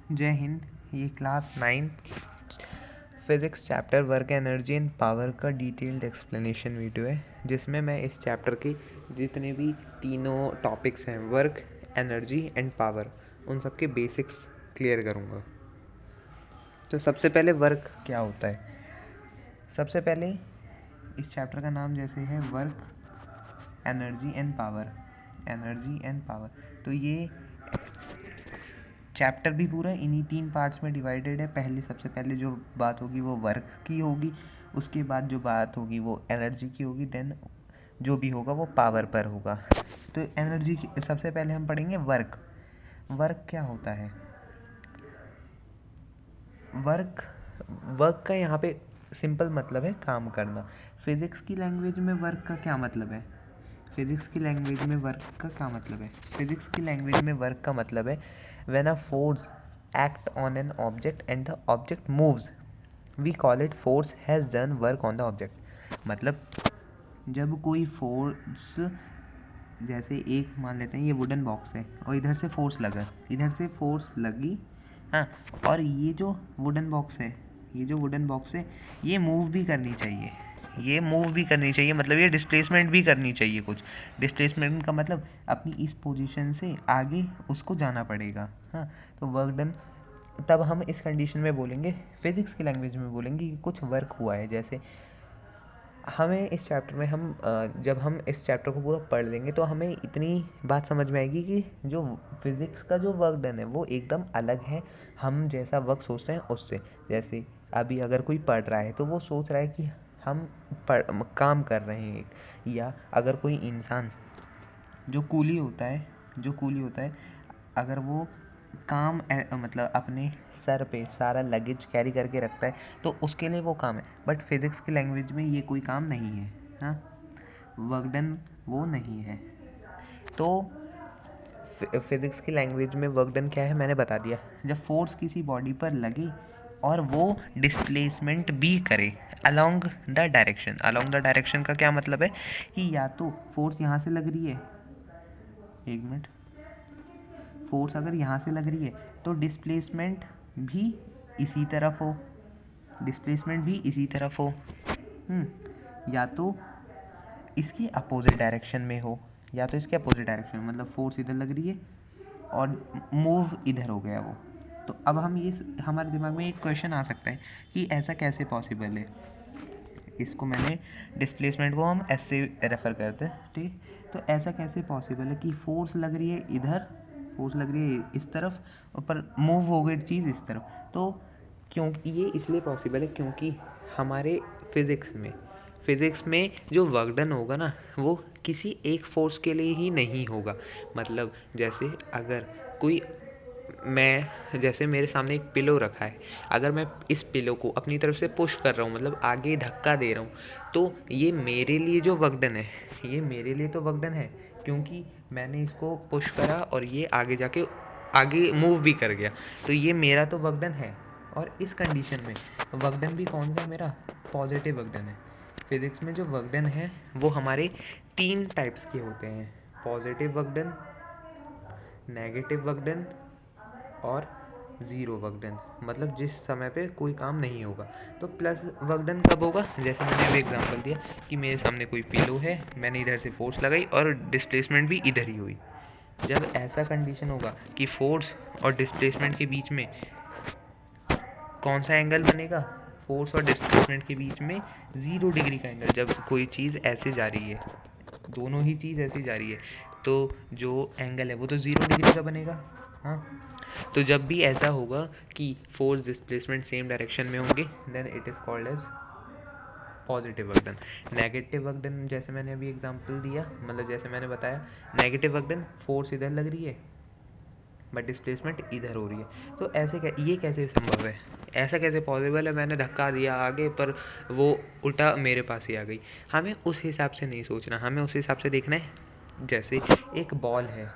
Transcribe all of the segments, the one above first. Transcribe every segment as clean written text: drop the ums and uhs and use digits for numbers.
जय हिंद। ये class 9 physics chapter work energy and power का डिटेल्ड एक्सप्लेनेशन वीडियो है, जिसमें मैं इस चैप्टर के जितने भी तीनों टॉपिक्स हैं, वर्क, एनर्जी एंड पावर, उन सब के बेसिक्स क्लियर करूँगा। तो सबसे पहले वर्क क्या होता है। सबसे पहले इस चैप्टर का नाम जैसे है work, energy and power, energy and power. तो ये चैप्टर भी पूरा इन्हीं 3 पार्ट्स में डिवाइडेड है। सबसे पहले जो बात होगी वो वर्क की होगी, उसके बाद जो बात होगी वो एनर्जी की होगी, देन जो भी होगा वो पावर पर होगा। तो एनर्जी की सबसे पहले हम पढ़ेंगे वर्क। वर्क क्या होता है। वर्क का यहाँ पे सिंपल मतलब है काम करना। फिज़िक्स की लैंग्वेज में वर्क का क्या मतलब है। फिज़िक्स की लैंग्वेज में वर्क का क्या मतलब है। फिज़िक्स की लैंग्वेज में वर्क का मतलब है when a force act on an object and the object moves we call it force has done work on the object. मतलब जब कोई फोर्स, जैसे एक मान लेते हैं ये वुडन बॉक्स है और इधर से फोर्स लगा, इधर से फोर्स लगी, हाँ, और ये जो वुडन बॉक्स है, ये मूव भी करनी चाहिए, मतलब ये डिस्प्लेसमेंट भी करनी चाहिए। कुछ डिस्प्लेसमेंट का मतलब अपनी इस पोजीशन से आगे उसको जाना पड़ेगा, हाँ। तो वर्क डन, तब हम इस कंडीशन में बोलेंगे, फिज़िक्स की लैंग्वेज में बोलेंगे कि कुछ वर्क हुआ है। जैसे हमें इस चैप्टर में जब हम इस चैप्टर को पूरा पढ़ लेंगे तो हमें इतनी बात समझ में आएगी कि जो फिज़िक्स का जो वर्क डन है वो एकदम अलग है हम जैसा वर्क सोचते हैं उससे। जैसे अभी अगर कोई पढ़ रहा है तो वो सोच रहा है कि हम काम कर रहे हैं, या अगर कोई इंसान जो कूली होता है अगर वो काम मतलब अपने सर पे सारा लगेज कैरी करके रखता है तो उसके लिए वो काम है। बट फिज़िक्स की लैंग्वेज में ये कोई काम नहीं है, हाँ, वर्क डन वो नहीं है। तो फिज़िक्स की लैंग्वेज में वर्क डन क्या है मैंने बता दिया। जब फोर्स किसी बॉडी पर लगे और वो डिस्प्लेसमेंट भी करे अलोंग द डायरेक्शन का क्या मतलब है कि या तो फोर्स यहाँ से लग रही है, एक मिनट, फोर्स अगर यहाँ से लग रही है तो डिस्प्लेसमेंट भी इसी तरफ हो, या तो इसकी अपोजिट डायरेक्शन में हो, मतलब फोर्स इधर लग रही है और मूव इधर हो गया वो। तो अब हमारे दिमाग में एक क्वेश्चन आ सकता है कि ऐसा कैसे पॉसिबल है। इसको मैंने डिस्प्लेसमेंट को हम ऐसे रेफ़र करते हैं, ठीक। तो ऐसा कैसे पॉसिबल है कि फोर्स लग रही है इधर, फोर्स लग रही है इस तरफ, पर मूव हो गई चीज़ इस तरफ। तो क्योंकि ये इसलिए पॉसिबल है क्योंकि हमारे फिज़िक्स में जो वर्क डन होगा ना वो किसी एक फोर्स के लिए ही नहीं होगा। मतलब जैसे अगर जैसे मेरे सामने एक पिलो रखा है, अगर मैं इस पिलो को अपनी तरफ से पुश कर रहा हूँ, मतलब आगे धक्का दे रहा हूँ, तो ये मेरे लिए जो वर्क डन है, क्योंकि मैंने इसको पुश करा और ये आगे जाके आगे मूव भी कर गया, तो ये मेरा तो वर्क डन है। और इस कंडीशन में वर्क डन भी कौन सा है मेरा, पॉजिटिव वर्क डन है। फिज़िक्स में जो वर्क डन है वो हमारे 3 टाइप्स के होते हैं, positive work done, negative work done और ज़ीरो वर्क डन, मतलब जिस समय पे कोई काम नहीं होगा। तो प्लस वर्क डन कब होगा, जैसे मैंने अभी एग्जांपल दिया कि मेरे सामने कोई पिलो है, मैंने इधर से फोर्स लगाई और डिस्प्लेसमेंट भी इधर ही हुई। जब ऐसा कंडीशन होगा कि फोर्स और डिस्प्लेसमेंट के बीच में कौन सा एंगल बनेगा, फोर्स और डिस्प्लेसमेंट के बीच में 0 डिग्री का एंगल। जब कोई चीज़ ऐसे जा रही है, दोनों ही चीज़ ऐसे जा रही है, तो जो एंगल है वो तो 0 डिग्री का बनेगा, हाँ। तो जब भी ऐसा होगा कि फोर्स डिस्प्लेसमेंट सेम डायरेक्शन में होंगे, then it is called as positive work done. Negative work done, जैसे मैंने अभी एग्जांपल दिया, मतलब जैसे मैंने बताया, नेगेटिव वर्क डन, फोर्स इधर लग रही है बट डिस्प्लेसमेंट इधर हो रही है। तो ये कैसे संभव है, ऐसा कैसे पॉसिबल है, मैंने धक्का दिया आगे पर वो उल्टा मेरे पास ही आ गई। हमें उस हिसाब से नहीं सोचना, हमें उस हिसाब से देखना है। जैसे एक बॉल है,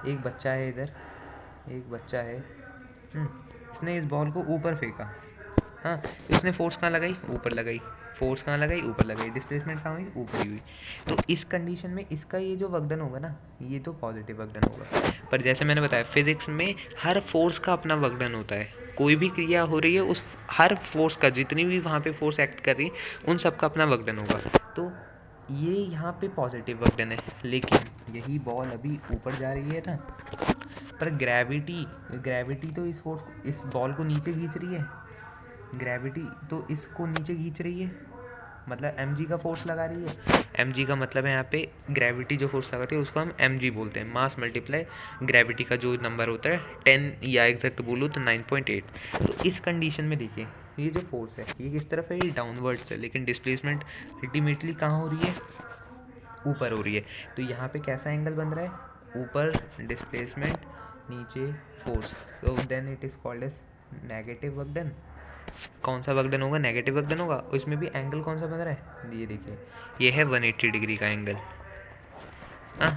एक बच्चा है इधर, इसने इस बॉल को ऊपर फेंका, हाँ, इसने फोर्स कहाँ लगाई, ऊपर लगाई, फोर्स कहाँ लगाई, ऊपर लगाई, डिस्प्लेसमेंट कहाँ हुई, ऊपर ही हुई। तो इस कंडीशन में इसका ये जो वर्क डन होगा ना, ये तो पॉजिटिव वर्क डन होगा। पर जैसे मैंने बताया फिजिक्स में हर फोर्स का अपना वर्क डन होता है। कोई भी क्रिया हो रही है उस हर फोर्स का, जितनी भी वहाँ पे फोर्स एक्ट कर रही है उन सब का अपना वर्क डन होगा। तो ये यहाँ पे पॉजिटिव वर्क डन है। लेकिन यही बॉल अभी ऊपर जा रही है ना, पर ग्रेविटी तो इस बॉल को नीचे खींच रही है। ग्रेविटी तो इसको नीचे खींच रही है, मतलब mg का फोर्स लगा रही है। mg का मतलब है यहाँ पे ग्रेविटी जो फोर्स लगाती है उसको हम mg बोलते हैं, मास मल्टीप्लाई ग्रेविटी का जो नंबर होता है 10, या एग्जैक्ट बोलूँ तो 9.8। तो इस कंडीशन में देखिए ये जो फोर्स है ये किस तरफ है, ये डाउनवर्ड्स है, लेकिन डिस्प्लेसमेंट अल्टीमेटली कहाँ हो रही है, ऊपर हो रही है। तो यहाँ पे कैसा एंगल बन रहा है, ऊपर डिस्प्लेसमेंट, नीचे फोर्स, तो then it is called as negative work done. कौन सा वर्क डन होगा, नेगेटिव वर्क डन होगा। उसमें भी एंगल कौन सा बन रहा है, ये देखिए ये है 180 डिग्री का एंगल। हाँ,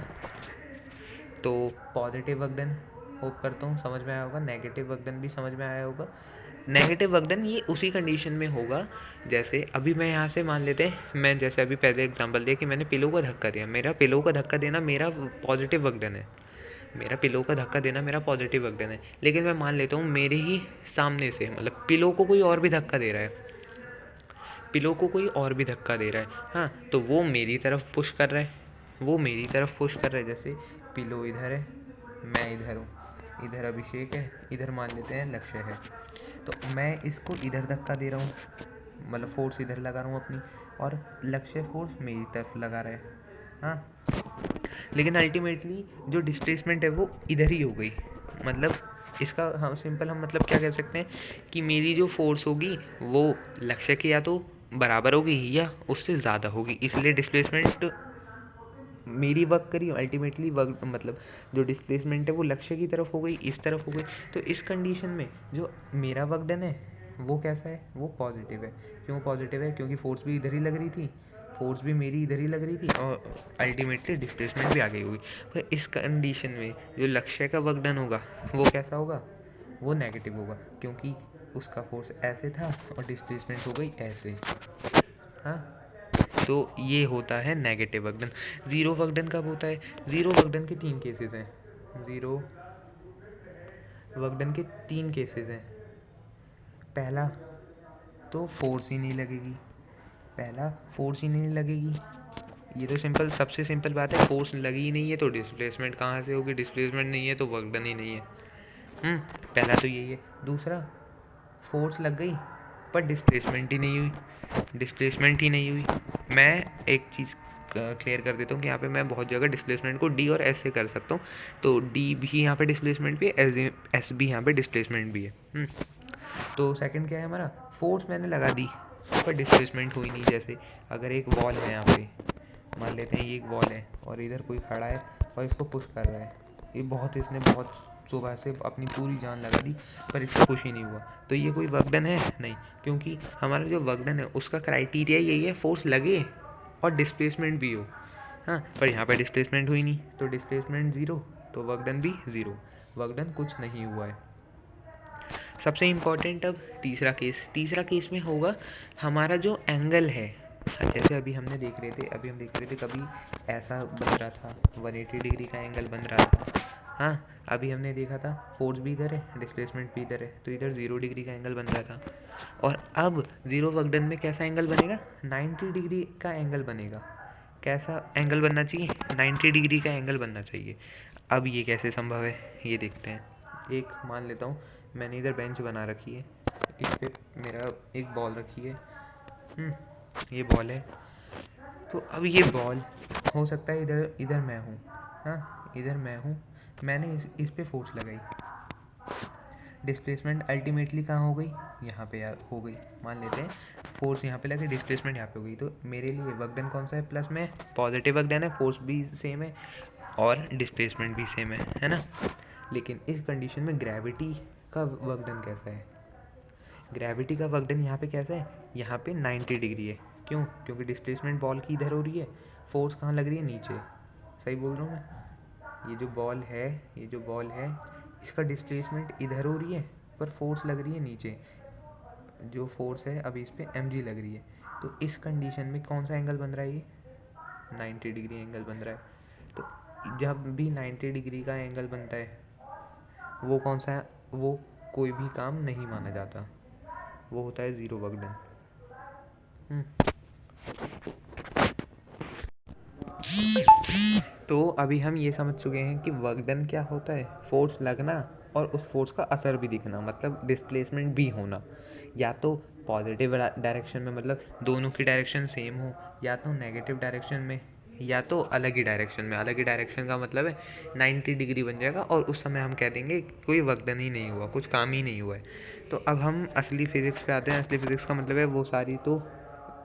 तो पॉजिटिव वर्क डन होप करता हूँ समझ में आया होगा, नेगेटिव वर्क डन भी समझ में आया होगा। नेगेटिव वर्क डन ये उसी कंडीशन में होगा जैसे अभी मैं यहाँ से मान लेते हैं, मैं जैसे अभी पहले एग्जांपल दिया कि मैंने पिलो को धक्का दिया, मेरा पिलो का धक्का देना मेरा पॉजिटिव वर्क डन है, मेरा पिलो का धक्का देना मेरा पॉजिटिव वर्क डन है। लेकिन मैं मान लेता हूँ मेरे ही सामने से, मतलब पिलो को कोई और भी धक्का दे रहा है, पिलो को कोई और भी धक्का दे रहा है, हाँ, तो वो मेरी तरफ पुश कर रहा है, वो मेरी तरफ पुश कर रहा है। जैसे पिलो इधर है, मैं इधर हूँ, इधर अभिषेक है, इधर मान लेते हैं लक्ष्य है, तो मैं इसको इधर धक्का दे रहा हूँ, मतलब फोर्स इधर लगा रहा हूँ अपनी, और लक्ष्य फोर्स मेरी तरफ लगा रहा है। हाँ, लेकिन अल्टीमेटली जो डिस्प्लेसमेंट है वो इधर ही हो गई। मतलब इसका हम मतलब क्या कह सकते हैं कि मेरी जो फोर्स होगी वो लक्ष्य के या तो बराबर होगी या उससे ज़्यादा होगी, इसलिए डिस्प्लेसमेंट मेरी वर्क करी अल्टीमेटली वर्क, मतलब जो डिस्प्लेसमेंट है वो लक्ष्य की तरफ हो गई, इस तरफ हो गई। तो इस कंडीशन में जो मेरा वर्क डन है वो कैसा है, वो पॉजिटिव है। क्यों पॉजिटिव है, क्योंकि फोर्स भी इधर ही लग रही थी, फोर्स भी मेरी इधर ही लग रही थी, और अल्टीमेटली डिस्प्लेसमेंट भी आ गई होगी। पर इस कंडीशन में जो लक्ष्य का वर्क डन होगा वो कैसा होगा, वो नेगेटिव होगा, क्योंकि उसका फोर्स ऐसे था और डिस्प्लेसमेंट हो गई ऐसे। हाँ, तो ये होता है negative work done. Zero work done कब होता है, ज़ीरो वर्क डन के 3 केसेस हैं, ज़ीरो वर्क डन के 3 केसेस हैं। पहला तो फोर्स ही नहीं लगेगी, पहला फोर्स ही नहीं लगेगी, ये तो सिंपल, सबसे सिंपल बात है, फोर्स लगी ही नहीं है तो डिस्प्लेसमेंट कहाँ से होगी, डिस्प्लेसमेंट नहीं है तो वर्क डन ही नहीं है। पहला तो यही है। दूसरा, फोर्स लग गई पर डिस्प्लेसमेंट ही नहीं हुई, डिस्प्लेसमेंट ही नहीं हुई। मैं एक चीज़ क्लियर कर देता हूँ कि यहाँ पे मैं बहुत जगह डिस्प्लेसमेंट को डी और एस से कर सकता हूँ, तो डी भी यहाँ पे डिस्प्लेसमेंट भी है, एस भी यहाँ पे डिस्प्लेसमेंट भी है। तो सेकंड क्या है हमारा, फोर्स मैंने लगा दी पर डिस्प्लेसमेंट हुई नहीं। जैसे अगर एक वॉल है यहाँ पे, मान लेते हैं ये एक वॉल है और इधर कोई खड़ा है और इसको पुश कर रहा है, ये इसने बहुत सुबह से अपनी पूरी जान लगा दी पर इससे कुछ ही नहीं हुआ, तो ये कोई वर्क डन है नहीं, क्योंकि हमारा जो वर्क डन है उसका क्राइटेरिया यही है फोर्स लगे और डिस्प्लेसमेंट भी हो। हाँ, पर यहाँ पर डिस्प्लेसमेंट हुई नहीं तो डिस्प्लेसमेंट ज़ीरो, तो वर्क डन भी ज़ीरो, वर्क डन कुछ नहीं हुआ है। सबसे इम्पॉर्टेंट अब तीसरा केस में होगा हमारा जो एंगल है। जैसे अभी हम देख रहे थे कभी ऐसा बन रहा था, 180 डिग्री का एंगल बन रहा था। हाँ, अभी हमने देखा था फोर्स भी इधर है, डिस्प्लेसमेंट भी इधर है, तो इधर 0 डिग्री का एंगल बन रहा था। और अब ज़ीरो वर्क डन में कैसा एंगल बनेगा, 90 डिग्री का एंगल बनेगा। कैसा एंगल बनना चाहिए, 90 डिग्री का एंगल बनना चाहिए। अब ये कैसे संभव है ये देखते हैं। एक मान लेता हूँ मैंने इधर बेंच बना रखी है, इस पे मेरा एक बॉल रखी है, ये बॉल है। तो अब ये बॉल हो सकता है इधर मैं हूँ, हाँ इधर मैं हूँ, मैंने इस पे फोर्स लगाई, डिस्प्लेसमेंट अल्टीमेटली कहाँ हो गई, यहाँ पे हो गई। मान लेते हैं फोर्स यहाँ पे लगी, डिस्प्लेसमेंट यहाँ पे हो गई, तो मेरे लिए वर्क डन कौन सा है, प्लस में पॉजिटिव वर्क डन है, फोर्स भी सेम है और डिस्प्लेसमेंट भी सेम है ना। लेकिन इस कंडीशन में ग्रेविटी का वर्क डन कैसा है, ग्रेविटी का वर्क डन यहाँ पे कैसा है, यहाँ पे 90 डिग्री है। क्यों, क्योंकि डिस्प्लेसमेंट बॉल की इधर हो रही है, फोर्स कहाँ लग रही है, नीचे। सही बोल रहा हूँ मैं, ये जो बॉल है इसका डिस्प्लेसमेंट इधर हो रही है पर फोर्स लग रही है नीचे, जो फोर्स है अभी इस पर mg लग रही है। तो इस कंडीशन में कौन सा एंगल बन रहा है? ये 90 डिग्री एंगल बन रहा है। तो जब भी 90 डिग्री का एंगल बनता है वो कौन सा है? वो कोई भी काम नहीं माना जाता, वो होता है ज़ीरो वर्क डन। तो अभी हम ये समझ चुके हैं कि वर्क डन क्या होता है, फोर्स लगना और उस फोर्स का असर भी दिखना, मतलब डिस्प्लेसमेंट भी होना, या तो पॉजिटिव डायरेक्शन में, मतलब दोनों की डायरेक्शन सेम हो, या तो नेगेटिव डायरेक्शन में, या तो अलग ही डायरेक्शन में। अलग ही डायरेक्शन का मतलब है 90 डिग्री बन जाएगा और उस समय हम कह देंगे कोई वर्क डन ही नहीं हुआ, कुछ काम ही नहीं हुआ है। तो अब हम असली फिज़िक्स पे आते हैं। असली फिज़िक्स का मतलब है वो सारी तो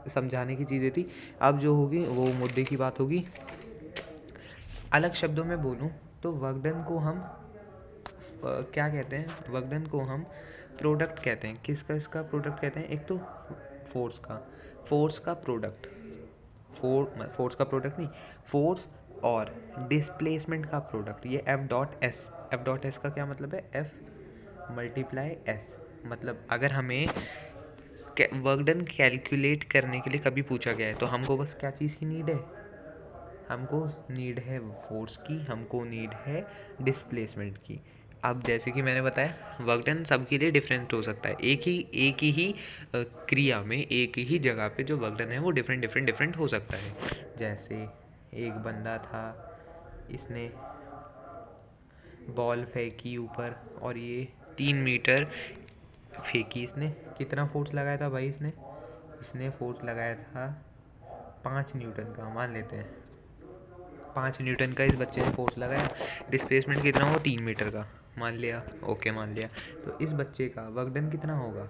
समझाने की चीज़ें थी, अब जो होगी वो मुद्दे की बात होगी। अलग शब्दों में बोलूँ तो वर्क डन को हम क्या कहते हैं? वर्क डन को हम प्रोडक्ट कहते हैं। किसका इसका प्रोडक्ट कहते हैं? एक तो फोर्स का प्रोडक्ट, फोर्स का प्रोडक्ट नहीं, फोर्स और डिस्प्लेसमेंट का प्रोडक्ट, ये F dot S. F dot S का क्या मतलब है? F multiply S. मतलब अगर हमें वर्क डन कैलकुलेट करने के लिए कभी पूछा गया है तो हमको बस क्या चीज़ की नीड है? हमको नीड है फोर्स की, हमको नीड है डिस्प्लेसमेंट की। अब जैसे कि मैंने बताया वर्क डन सबके लिए डिफरेंट हो सकता है। एक ही क्रिया में एक ही जगह पे जो वर्क डन है वो डिफरेंट हो सकता है। जैसे एक बंदा था, इसने बॉल फेंकी ऊपर और ये 3 मीटर फेंकी। इसने कितना फोर्स लगाया था भाई? इसने फोर्स लगाया था 5 न्यूटन का, मान लेते हैं 5 न्यूटन का इस बच्चे ने फोर्स लगाया। डिस्प्लेसमेंट कितना हुआ? 3 मीटर का, मान लिया। ओके, मान लिया। तो इस बच्चे का वर्क डन कितना होगा?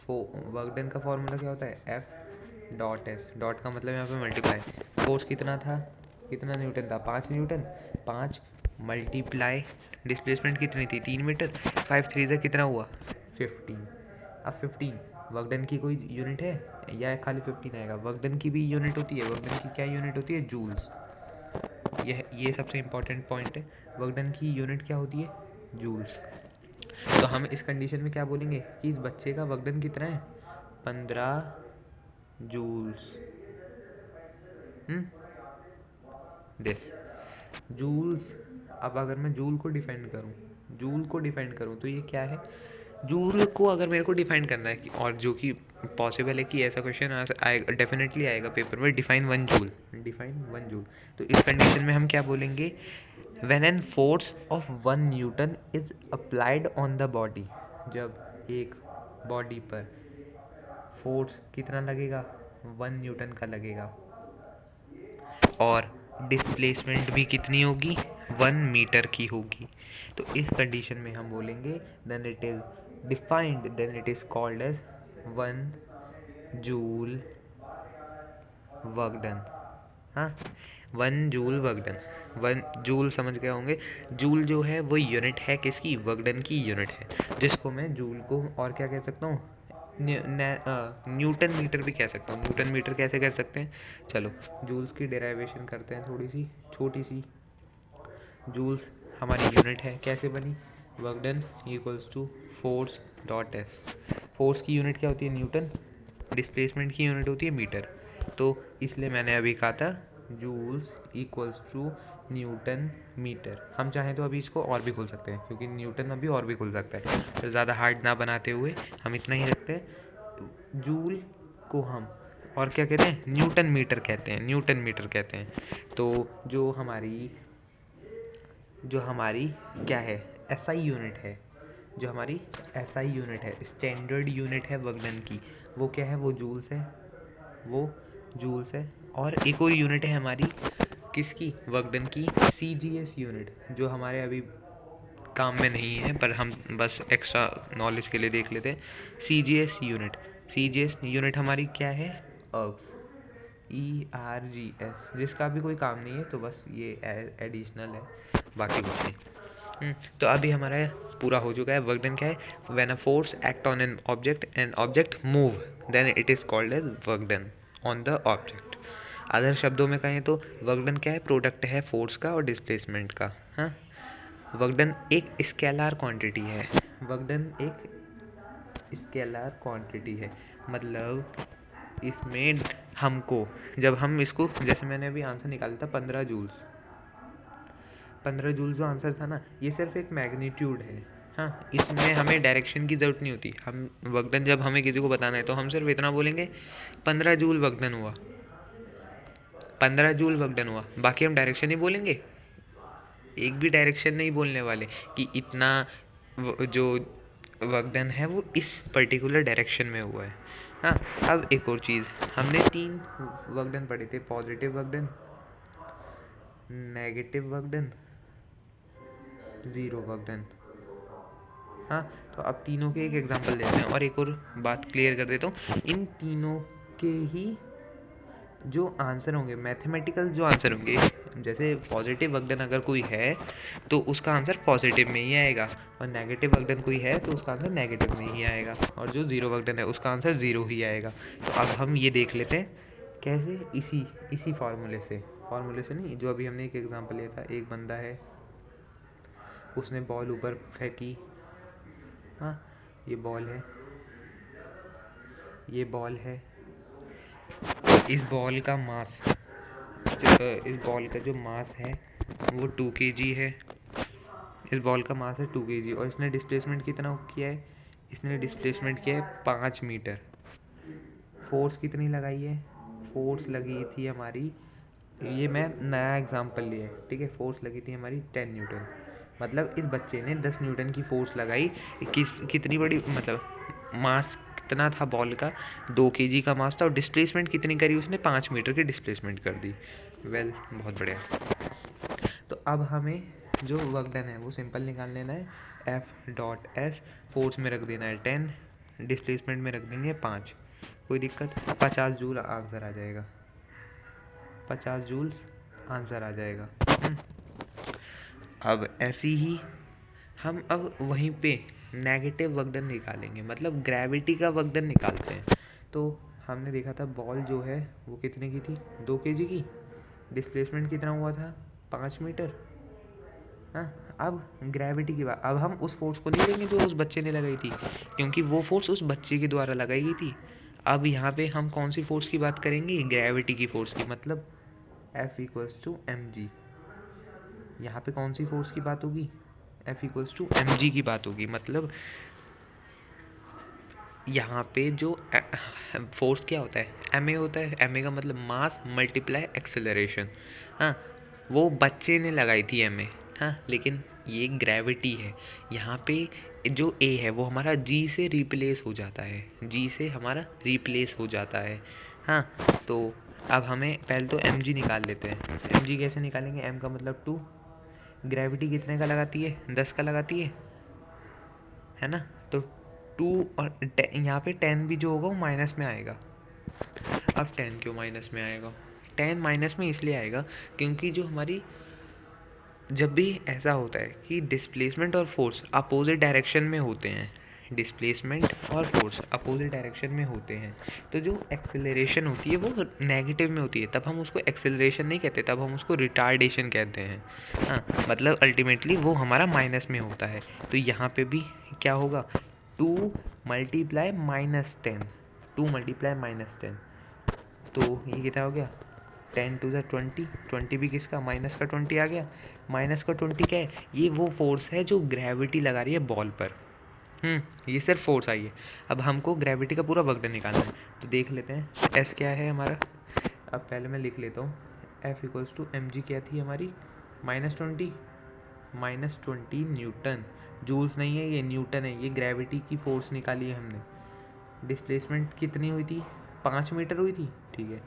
वर्क डन का फॉर्मूला क्या होता है? F dot S. डॉट का मतलब यहाँ पे मल्टीप्लाई। फोर्स कितना था? कितना न्यूटन था? 5 न्यूटन। 5 मल्टीप्लाई डिस्प्लेसमेंट कितनी थी? 3 मीटर। 5 3 से कितना हुआ? 15। अब 15 वर्क डन की कोई यूनिट है या खाली 15 आएगा? वर्क डन की भी यूनिट होती है। वर्क डन की क्या यूनिट होती है? जूल्स। ये सबसे इम्पॉर्टेंट पॉइंट है। वर्क डन की यूनिट क्या होती है? जूल्स। तो हम इस कंडीशन में क्या बोलेंगे कि इस बच्चे का वर्क डन कितना है? 15 जूल्स। This joules. अब अगर मैं जूल को डिफाइन करूँ तो ये क्या है? जूल को अगर मेरे को डिफाइन करना है और जो कि पॉसिबल है कि ऐसा क्वेश्चन आएगा, डेफिनेटली आएगा पेपर में, डिफाइन वन जूल। तो इस कंडीशन में हम क्या बोलेंगे? When an force of 1 Newton is applied on the body. जब एक बॉडी पर फोर्स कितना लगेगा? 1 न्यूटन का लगेगा और डिस्प्लेसमेंट भी कितनी होगी? 1 मीटर की होगी। तो इस कंडीशन में हम बोलेंगे then it is called as 1 joule work done. हाँ, 1 जूल वर्क डन। 1 जूल समझ गए होंगे। जूल जो है वो यूनिट है किसकी? वर्क डन की यूनिट है, जिसको मैं जूल को और क्या कह सकता हूँ? न्यूटन मीटर भी कह सकता हूँ। न्यूटन मीटर कैसे कर सकते हैं? चलो जूल्स की डेराइवेशन करते हैं थोड़ी सी छोटी सी। जूल्स हमारी यूनिट है, कैसे बनी? Work done equals to force dot S. Force की यूनिट क्या होती है? न्यूटन। डिस्प्लेसमेंट की यूनिट होती है मीटर। तो इसलिए मैंने अभी कहा था joules equals to newton metre. हम चाहें तो अभी इसको और भी खोल सकते हैं, क्योंकि न्यूटन अभी और भी खुल सकता है। तो ज़्यादा हार्ड ना बनाते हुए हम इतना ही रखते हैं। जूल को हम और क्या कहते हैं? न्यूटन मीटर कहते हैं। तो जो हमारी क्या है? एसआई यूनिट है। जो हमारी एसआई यूनिट है, स्टैंडर्ड यूनिट है वर्क डन की, वो क्या है? वो जूल्स है। और एक और यूनिट है हमारी किसकी? वर्क डन की, सीजीएस यूनिट, जो हमारे अभी काम में नहीं है पर हम बस एक्स्ट्रा नॉलेज के लिए देख लेते हैं। सीजीएस यूनिट हमारी क्या है? अर्ग्स। ERGS, जिसका भी कोई काम नहीं है, तो बस ये एडिशनल है, बाकी कुछ नहीं। तो अभी हमारा पूरा हो चुका है। वर्क डन क्या है? When a force act on an object move, then it is called as work done on the object. Other शब्दों में कहें तो वर्क डन क्या है? प्रोडक्ट है फोर्स का और डिस्प्लेसमेंट का। हाँ, वर्क डन एक स्केलर क्वांटिटी है। मतलब इसमें हमको, जब हम इसको, जैसे मैंने अभी आंसर निकाला था 15 जूल्स, 15 जूल्स जो आंसर था ना, ये सिर्फ एक मैग्नीट्यूड है। हाँ, इसमें हमें डायरेक्शन की ज़रूरत नहीं होती। हम वर्क डन जब हमें किसी को बताना है तो हम सिर्फ इतना बोलेंगे 15 जूल वर्क डन हुआ, 15 जूल वर्क डन हुआ, बाकी हम डायरेक्शन ही बोलेंगे, एक भी डायरेक्शन नहीं बोलने वाले कि इतना जो वर्क डन है वो इस पर्टिकुलर डायरेक्शन में हुआ है। हाँ, अब एक और चीज़, हमने 3 वर्क डन पढ़े थे, positive work done, negative work done, zero work done. हाँ, तो अब तीनों के एक एग्जांपल लेते हैं और एक और बात क्लियर कर देता हूँ, इन तीनों के ही जो आंसर होंगे, मैथमेटिकल जो आंसर होंगे, जैसे पॉजिटिव वर्क डन अगर कोई है तो उसका आंसर पॉजिटिव में ही आएगा, और नेगेटिव वर्क डन कोई है तो उसका आंसर नेगेटिव में ही आएगा, और जो ज़ीरो वर्क डन है उसका आंसर ज़ीरो ही आएगा। तो अब हम ये देख लेते हैं कैसे, इसी फार्मूले से नहीं, जो अभी हमने एक एग्जांपल लिया था, एक बंदा है, उसने बॉल ऊपर फेंकी। हाँ, ये बॉल है, ये बॉल है, इस बॉल का मास, इस बॉल का जो मास है वो 2 kg है, इस बॉल का मास है 2 kg, और इसने डिस्प्लेसमेंट कितना किया है, इसने डिस्प्लेसमेंट किया है 5 मीटर। फोर्स कितनी लगाई है, फोर्स लगी थी हमारी, ये मैं नया एग्जांपल लिया है, ठीक है, फोर्स लगी थी हमारी 10 न्यूटन, मतलब इस बच्चे ने 10 न्यूटन की फोर्स लगाई। कितनी बड़ी, मतलब मास कितना था बॉल का, 2 kg का मास था, और डिस्प्लेसमेंट कितनी करी उसने, 5 मीटर की डिस्प्लेसमेंट कर दी। वेल, बहुत बढ़िया। तो अब हमें जो वर्क डन है वो सिंपल निकाल लेना है, F.S, फोर्स में रख देना है 10, डिस्प्लेसमेंट में रख देंगे 5, कोई दिक्कत, 50 जूल आंसर आ जाएगा, 50 जूल्स आंसर आ जाएगा। अब ऐसी ही हम अब वहीं पे नेगेटिव वर्क डन निकालेंगे, मतलब ग्रेविटी का वर्क डन निकालते हैं। तो हमने देखा था बॉल जो है वो कितने की थी, 2 kg की, डिस्प्लेसमेंट कितना हुआ था, 5 मीटर। हाँ, अब ग्रेविटी की बात, अब हम उस फोर्स को नहीं लेंगे जो उस बच्चे ने लगाई थी, क्योंकि वो फोर्स उस बच्चे के द्वारा लगाई गई थी। अब यहाँ पे हम कौन सी फोर्स की बात करेंगे, ग्रेविटी की फोर्स की, मतलब F=mg। यहाँ पे कौन सी फोर्स की बात होगी, F=mg की बात होगी, मतलब यहाँ पे जो फोर्स क्या होता है, ma होता है, ma का मतलब मास मल्टीप्लाई एक्सेलरेशन। हाँ, वो बच्चे ने लगाई थी ma, हाँ, लेकिन ये ग्रेविटी है, यहाँ पे जो a है वो हमारा g से रिप्लेस हो जाता है, g से हमारा रिप्लेस हो जाता है। हाँ, तो अब हमें पहले तो mg निकाल लेते हैं। mg कैसे निकालेंगे, m का मतलब 2, ग्रेविटी कितने का लगाती है, 10 का लगाती है ना, तो 2 और यहाँ पे 10 भी जो होगा वो माइनस में आएगा। अब 10 क्यों माइनस में आएगा, 10 माइनस में इसलिए आएगा क्योंकि जो हमारी, जब भी ऐसा होता है कि डिस्प्लेसमेंट और फोर्स अपोजिट डायरेक्शन में होते हैं, डिस्प्लेसमेंट और फोर्स अपोजिट डायरेक्शन में होते हैं, तो जो एक्सेलरेशन होती है वो नेगेटिव में होती है, तब हम उसको एक्सेलरेशन नहीं कहते, तब हम उसको रिटार्डेशन कहते हैं। हाँ, मतलब अल्टीमेटली वो हमारा माइनस में होता है। तो यहाँ पे भी क्या होगा, 2 मल्टीप्लाई -10, 2 मल्टीप्लाई -10, तो ये कितना हो गया, 10 टू द 20, 20 भी किसका, माइनस का 20 आ गया। माइनस का 20 क्या है, ये वो फोर्स है जो ग्रेविटी लगा रही है बॉल पर। ये सिर्फ फोर्स आई है। अब हमको ग्रेविटी का पूरा वर्क डन निकालना है, तो देख लेते हैं एस क्या है हमारा। अब पहले मैं लिख लेता हूँ, F=mg क्या थी हमारी, -20, -20 न्यूटन, जूल्स नहीं है ये, न्यूटन है, ये ग्रेविटी की फोर्स निकाली है हमने। डिस्प्लेसमेंट कितनी हुई थी, 5 मीटर हुई थी, ठीक है,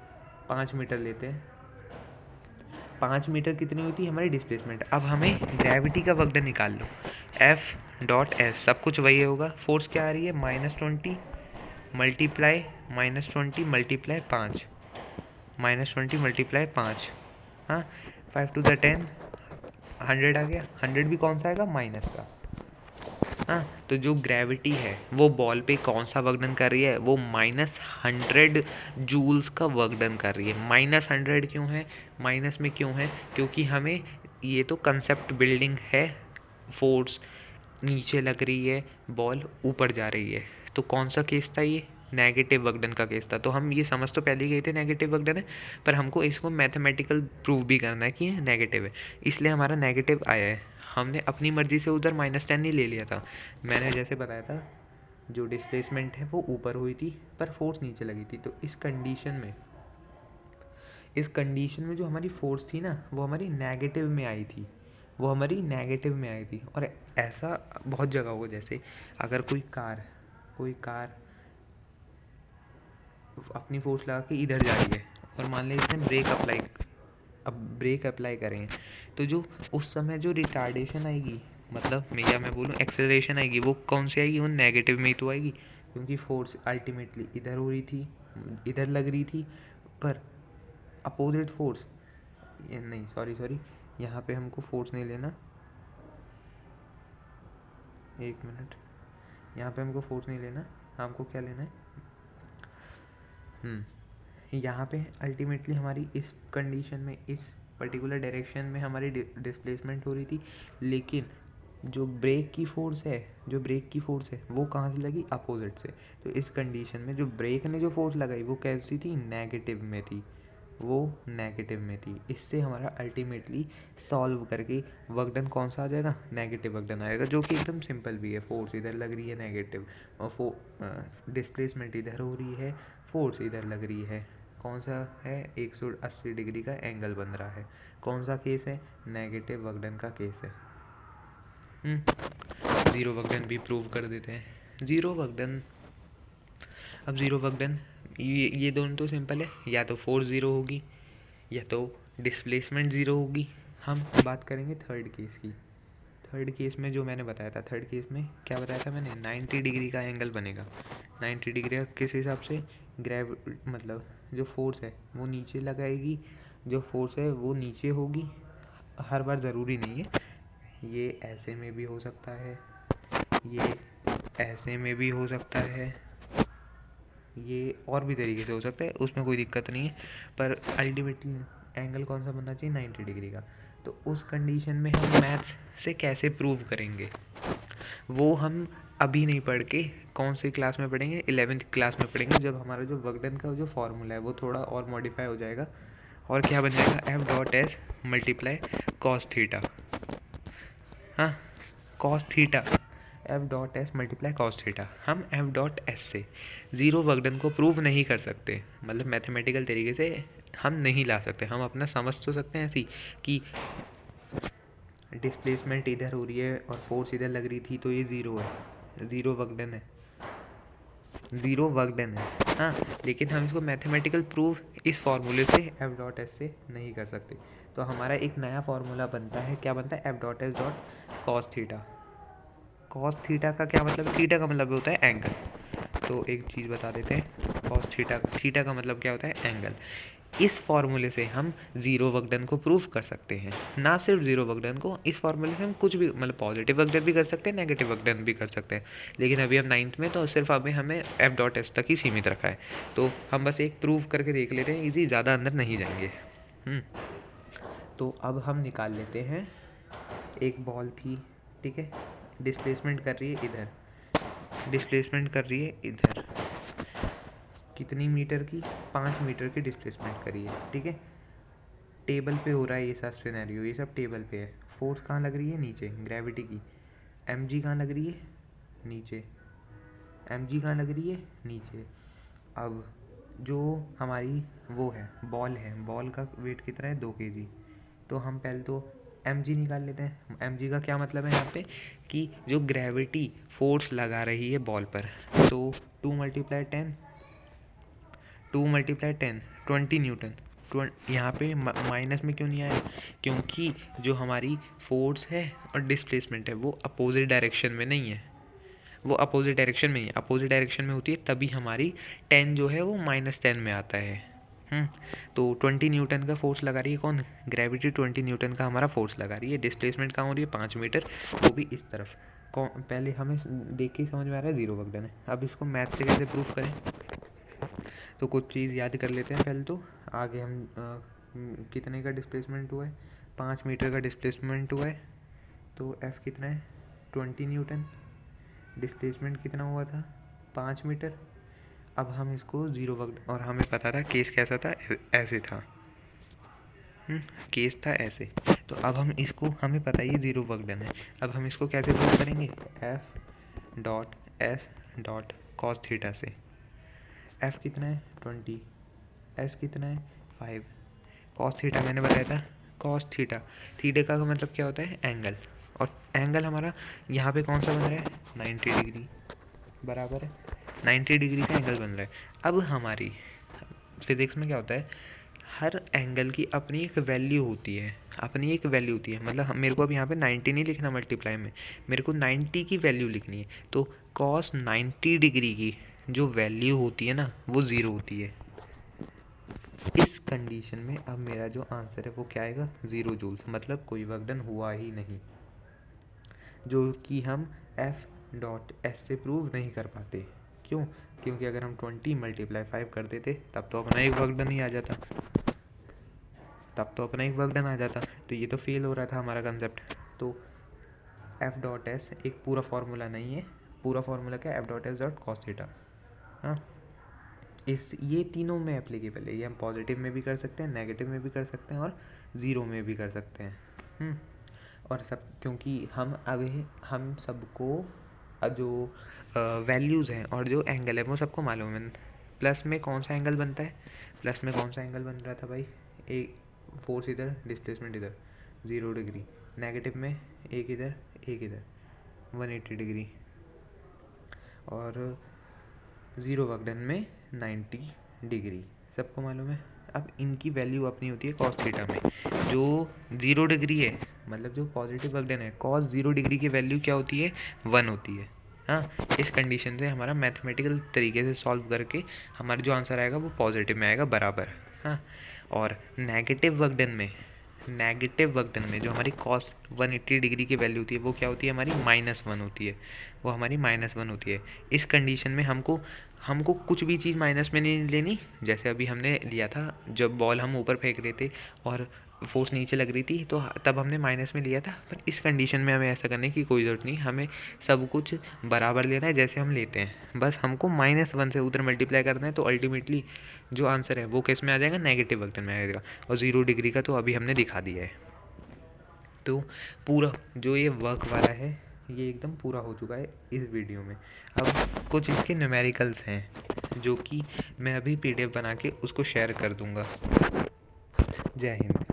5 मीटर लेते हैं, 5 मीटर कितनी हुई थी हमारी डिस्प्लेसमेंट। अब हमें ग्रेविटी का वर्क डन निकाल लो, F.S सब कुछ वही होगा, फोर्स क्या आ रही है, -20 मल्टीप्लाई -20 मल्टीप्लाई 5, -20 मल्टीप्लाई 5, हाँ, 5 टू द 10, 100 आ गया, 100 भी कौन सा आएगा, माइनस का। हाँ, तो जो ग्रेविटी है वो बॉल पे कौन सा वर्क डन कर रही है, वो -100 जूल्स का वर्क डन कर रही है। -100 क्यों है, माइनस में क्यों है, क्योंकि हमें ये तो कंसेप्ट बिल्डिंग है, फोर्स नीचे लग रही है, बॉल ऊपर जा रही है, तो कौन सा केस था ये, नेगेटिव वर्कडन का केस था। तो हम ये समझ तो पहले ही गए थे नेगेटिव वर्कडन है, पर हमको इसको मैथमेटिकल प्रूव भी करना है कि ये नेगेटिव है, इसलिए हमारा नेगेटिव आया है। हमने अपनी मर्जी से उधर -10 ही ले लिया था। मैंने जैसे बताया था जो डिस्प्लेसमेंट है वो ऊपर हुई थी पर फोर्स नीचे लगी थी। तो इस कंडीशन में जो हमारी फोर्स थी ना वो हमारी नेगेटिव में आई थी, और ऐसा बहुत जगह होगा। जैसे अगर कोई कार अपनी फोर्स लगा के इधर जा रही है और मान लीजिए इसने ब्रेक अप्लाई करें, तो जो उस समय जो रिटार्डेशन आएगी, मतलब मैं बोलूँ एक्सेलरेशन आएगी, वो कौन सी आएगी? वो नेगेटिव में ही तो आएगी, क्योंकि फोर्स अल्टीमेटली इधर हो रही थी, इधर लग रही थी, पर अपोजिट फोर्स नहीं, सॉरी, यहाँ पे हमको फोर्स नहीं लेना, एक मिनट, यहाँ पे हमको फोर्स नहीं लेना, हमको क्या लेना है, यहाँ पे अल्टीमेटली हमारी इस कंडीशन में, इस पर्टिकुलर डायरेक्शन में हमारी डिस्प्लेसमेंट हो रही थी, लेकिन जो ब्रेक की फोर्स है वो कहाँ से लगी? अपोजिट से। तो इस कंडीशन में जो ब्रेक ने जो फोर्स लगाई वो कैसी थी? नेगेटिव में थी। इससे हमारा अल्टीमेटली सॉल्व करके वर्क डन कौन सा आ जाएगा? नेगेटिव वर्क डन आएगा, जो कि एकदम सिंपल भी है। फोर्स इधर लग रही है नेगेटिव, और डिस्प्लेसमेंट इधर हो रही है, फोर्स इधर लग रही है। कौन सा है? 180 डिग्री का एंगल बन रहा है। कौन सा केस है? नेगेटिव वर्क डन का केस है। ज़ीरो वर्क डन भी प्रूव कर देते हैं। ज़ीरो वर्क डन ये दोनों तो सिंपल है, या तो फोर्स ज़ीरो होगी या तो डिस्प्लेसमेंट ज़ीरो होगी। हम बात करेंगे थर्ड केस में। जो मैंने बताया था, थर्ड केस में क्या बताया था मैंने? 90 डिग्री का एंगल बनेगा। 90 डिग्री का किस हिसाब से? मतलब जो फोर्स है वो नीचे लगाएगी, जो फोर्स है वो नीचे होगी। हर बार ज़रूरी नहीं है, ये ऐसे में भी हो सकता है, ये ऐसे में भी हो सकता है, ये और भी तरीके से हो सकता है, उसमें कोई दिक्कत नहीं है। पर अल्टीमेटली एंगल कौन सा बनना चाहिए? 90 डिग्री का। तो उस कंडीशन में हम मैथ्स से कैसे प्रूव करेंगे, वो हम अभी नहीं पढ़ के कौन सी क्लास में पढ़ेंगे? 11th क्लास में पढ़ेंगे, जब हमारा जो वर्क डन का जो फॉर्मूला है वो थोड़ा और मॉडिफाई हो जाएगा। और क्या बन जाएगा? F.S multiply cos theta. हाँ, cos theta, F.S multiply cos theta. हम F.S से ज़ीरो वर्क डन को प्रूव नहीं कर सकते, मतलब मैथमेटिकल तरीके से हम नहीं ला सकते। हम अपना समझ तो सकते हैं ऐसी कि डिस्प्लेसमेंट इधर हो रही है और फोर्स इधर लग रही थी, तो ये ज़ीरो है, ज़ीरो वर्क डन है। हाँ, लेकिन हम इसको मैथमेटिकल प्रूफ इस फार्मूले से F.S से नहीं कर सकते। तो हमारा एक नया फार्मूला बनता है। क्या बनता है? F.S cos theta. Cos theta का क्या मतलब? थीटा का मतलब होता है एंगल। तो एक चीज़ बता देते हैं, कॉस थीटा का मतलब क्या होता है? एंगल। इस फार्मूले से हम ज़ीरो वर्क डन को प्रूफ कर सकते हैं। ना सिर्फ ज़ीरो वर्क डन को, इस फार्मूले से हम कुछ भी, मतलब पॉजिटिव वर्क डन भी कर सकते हैं, नेगेटिव वर्क डन भी कर सकते हैं। लेकिन अभी हम 9th में, तो सिर्फ अभी हमें F.S तक ही सीमित रखा है। तो हम बस एक प्रूफ करके देख लेते हैं, इजी, ज़्यादा अंदर नहीं जाएंगे। तो अब हम निकाल लेते हैं, एक बॉल थी, ठीक है, डिस्प्लेसमेंट कर रही है इधर, कितनी मीटर की? 5 मीटर की डिस्प्लेसमेंट करी है, ठीक है। टेबल पे हो रहा है ये सब सिनेरियो, ये सब टेबल पे है। फोर्स कहाँ लग रही है? नीचे, ग्रेविटी की। mg कहाँ लग रही है? नीचे। mg कहाँ लग रही है? नीचे। अब जो हमारी वो है, बॉल का वेट कितना है? 2 kg। तो हम पहले तो mg निकाल लेते हैं। mg का क्या मतलब है यहाँ पे? कि जो ग्रेविटी फोर्स लगा रही है बॉल पर, तो 2 × 10 20 न्यूटन। यहाँ पे माइनस में क्यों नहीं आया? क्योंकि जो हमारी फोर्स है और डिस्प्लेसमेंट है वो अपोजिट डायरेक्शन में नहीं है, अपोजिट डायरेक्शन में होती है, तभी हमारी 10 जो है वो -10 में आता है। तो 20 न्यूटन का फोर्स लगा रही है कौन? ग्रेविटी 20 न्यूटन का हमारा फोर्स लगा रही है। डिस्प्लेसमेंट कहाँ हो रही है? 5 मीटर, वो भी इस तरफ। पहले हमें देख के ही समझ में आ रहा है ज़ीरो वर्क डन है। अब इसको मैथ से कैसे प्रूफ करें? तो कुछ चीज़ याद कर लेते हैं पहले। तो आगे हम कितने का डिस्प्लेसमेंट हुआ है? 5 मीटर का डिस्प्लेसमेंट हुआ है, तो F कितना है? 20 न्यूटन। डिस्प्लेसमेंट कितना हुआ था? 5 मीटर। अब हम इसको ज़ीरो वर्क, और हमें पता था केस कैसा था, ऐसे था, केस था ऐसे। तो अब हम इसको, हमें पता है ये ज़ीरो वर्क डन है, अब हम इसको कैसे प्रूव करेंगे, F dot S dot cos theta से। एफ कितना है 20, एस कितना है 5, कॉस थीटा मैंने बताया था, कॉस थीटा, थीटा का मतलब क्या होता है, एंगल, और एंगल हमारा यहाँ पे कौन सा बन रहा है 90 डिग्री, बराबर है 90 डिग्री का एंगल बन रहा है। अब हमारी फिजिक्स में क्या होता है, हर एंगल की अपनी एक वैल्यू होती है, अपनी एक वैल्यू होती है, मतलब मेरे को अब यहाँ पे 90 नहीं लिखना मल्टीप्लाई में, मेरे को 90 की वैल्यू लिखनी है। तो कॉस 90 डिग्री की जो वैल्यू होती है ना, वो ज़ीरो होती है। इस कंडीशन में अब मेरा जो आंसर है वो क्या आएगा, 0 जूल्स, मतलब कोई वर्क डन हुआ ही नहीं, जो कि हम एफ डॉट एस से प्रूव नहीं कर पाते। क्यों, क्योंकि अगर हम 20 मल्टीप्लाई 5 कर देते तब तो अपना एक वर्क डन ही आ जाता, तब तो अपना एक वर्क डन आ जाता। तो ये तो फेल हो रहा था हमारा कंसेप्ट। तो एफ डॉट एस एक पूरा फार्मूला नहीं है, पूरा फार्मूला क्या है, F dot S dot cos theta. हाँ, इस ये तीनों में एप्लीकेबल है, ये हम पॉजिटिव में भी कर सकते हैं, नेगेटिव में भी कर सकते हैं, और ज़ीरो में भी कर सकते हैं। और सब क्योंकि हम सबको जो वैल्यूज़ हैं और जो एंगल है वो सबको मालूम है। प्लस में कौन सा एंगल बनता है, प्लस में कौन सा एंगल बन रहा था भाई, एक फोर्स इधर, डिस्प्लेसमेंट इधर, 0 डिग्री, नेगेटिव में एक इधर एक इधर, 180 डिग्री, और ज़ीरो वर्क डन में 90 डिग्री, सबको मालूम है। अब इनकी वैल्यू अपनी होती है कॉस थीटा में, जो 0 डिग्री है, मतलब जो पॉजिटिव वर्क डन है, कॉस 0 डिग्री की वैल्यू क्या होती है, 1 होती है। हाँ, इस कंडीशन से हमारा मैथमेटिकल तरीके से सॉल्व करके हमारा जो आंसर आएगा वो पॉजिटिव में आएगा, बराबर। हाँ, और नेगेटिव वर्क डन में, नेगेटिव वर्क डन में जो हमारी कॉस 180 डिग्री की वैल्यू होती है वो क्या होती है, हमारी -1 होती है, वो हमारी -1 होती है। इस कंडीशन में हमको कुछ भी चीज़ माइनस में नहीं लेनी, जैसे अभी हमने लिया था जब बॉल हम ऊपर फेंक रहे थे और फोर्स नीचे लग रही थी, तो तब हमने माइनस में लिया था। पर इस कंडीशन में हमें ऐसा करने की कोई ज़रूरत नहीं, हमें सब कुछ बराबर लेना है जैसे हम लेते हैं, बस हमको -1 से उधर मल्टीप्लाई करना है, तो अल्टीमेटली जो आंसर है वो किस में आ जाएगा, नेगेटिव वर्क डन में आ जाएगा। और 0 डिग्री का तो अभी हमने दिखा दिया है। तो पूरा जो ये वर्क वाला है ये एकदम पूरा हो चुका है इस वीडियो में। अब कुछ इसके न्यूमेरिकल्स हैं जो कि मैं अभी PDF बना के उसको शेयर कर दूंगा। जय हिंद।